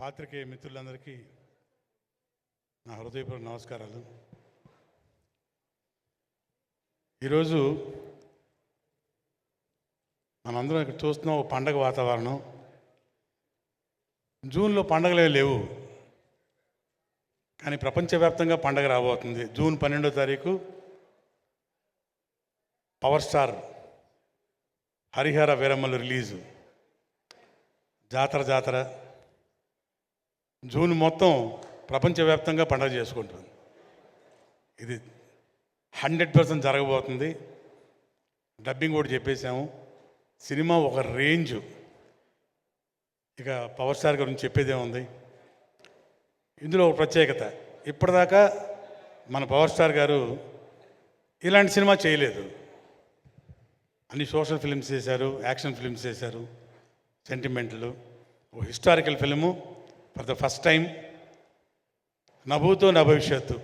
పాత్రికేయ మిత్రులందరికీ నా హృదయపూర్వక నమస్కారాలు. ఈరోజు మనందరం ఇక్కడ చూస్తున్నాం ఒక పండగ వాతావరణం. జూన్లో పండగలే లేవు, కానీ ప్రపంచవ్యాప్తంగా పండగ రాబోతుంది. జూన్ 12వ తారీఖు పవర్ స్టార్ హరిహర వీరమ్మలు రిలీజు. జాతర జూన్ మొత్తం ప్రపంచవ్యాప్తంగా పండగ చేసుకుంటుంది. ఇది 100% జరగబోతుంది. డబ్బింగ్ కూడా చెప్పేశాము. సినిమా ఒక రేంజ్. ఇక పవర్ స్టార్ గురించి చెప్పేదే ఉంది. ఇందులో ఒక ప్రత్యేకత, ఇప్పటిదాకా మన పవర్ స్టార్ గారు ఇలాంటి సినిమా చేయలేదు. అన్ని సోషల్ ఫిల్మ్స్ చేశారు, యాక్షన్ ఫిల్మ్స్ చేశారు, సెంటిమెంట్లు. ఓ historical film for the first time, నభూతో నా భవిష్యత్తు.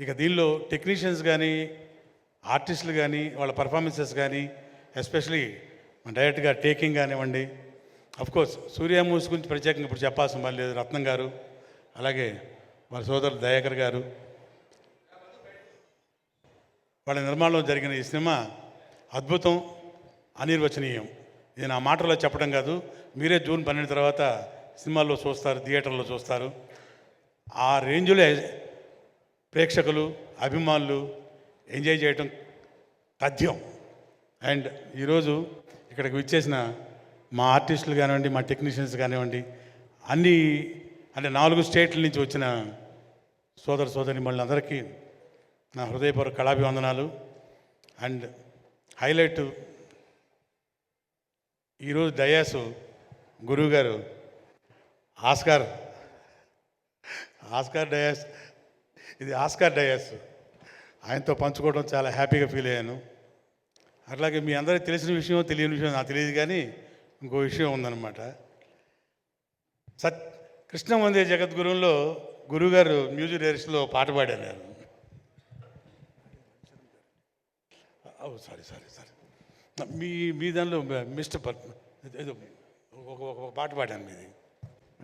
ఇక దీనిలో టెక్నీషియన్స్ కానీ, ఆర్టిస్టులు కానీ, వాళ్ళ పర్ఫార్మెన్సెస్ కానీ, ఎస్పెషలీ డైరెక్ట్గా టేకింగ్ కానివ్వండి. అఫ్కోర్స్ సూర్య మూవీస్ గురించి ప్రత్యేకంగా ఇప్పుడు చెప్పాల్సిన పని లేదు. రత్నం గారు, అలాగే వాళ్ళ సోదరులు దయాకర్ గారు, వాళ్ళ నిర్మాణంలో జరిగిన ఈ సినిమా అద్భుతం, అనిర్వచనీయం. ఇది నా మాటల్లో చెప్పడం కాదు, మీరే జూన్ 12 తర్వాత సినిమాల్లో చూస్తారు, థియేటర్లో చూస్తారు. ఆ రేంజ్లో ప్రేక్షకులు, అభిమానులు ఎంజాయ్ చేయటం తథ్యం. అండ్ ఈరోజు ఇక్కడికి విచ్చేసిన మా ఆర్టిస్టులు కానివ్వండి, మా టెక్నీషియన్స్ కానివ్వండి, అన్ని 4 స్టేట్ల నుంచి వచ్చిన సోదరి మళ్ళందరికీ నా హృదయపూర్వక కళాభివందనాలు. అండ్ హైలైట్, ఈరోజు డయాసు గురువుగారు ఆస్కార్ డయాస్, ఇది ఆస్కార్ డయాస్, ఆయనతో పంచుకోవడం చాలా హ్యాపీగా ఫీల్ అయ్యాను. అట్లాగే మీ అందరికీ తెలిసిన విషయం, తెలియని విషయం నాకు తెలియదు, కానీ ఇంకో విషయం ఉందన్నమాట. కృష్ణ వందే జగద్గురువులో గురువుగారు మ్యూజిక్ డైరెక్షన్లో పాట పాడారు. సారీ మీ దానిలో మిస్టర్ ఏదో ఒక పాట పాడాను మీది.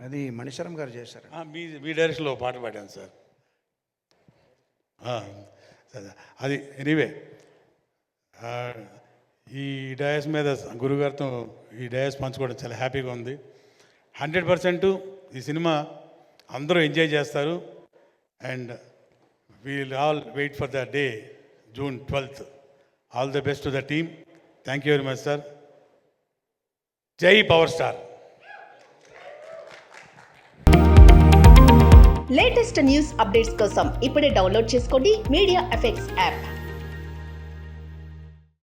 అది మణిశరం గారు చేశారు. మీ డైరెక్షన్లో పాట పాడాను సార్. అది ఎనీవే, ఈ డయాస్ మీద గురుగారితో ఈ డయాస్ పంచుకోవడం చాలా హ్యాపీగా ఉంది. 100% ఈ సినిమా అందరూ ఎంజాయ్ చేస్తారు. And we'll all wait for the day June 12th. All the best to the team. Thank you very much sir. జై power star. Latest news updates కోసం ఇప్పుడే డౌన్లోడ్ చేసుకోండి మీడియా ఎఫెక్ట్స్ యాప్.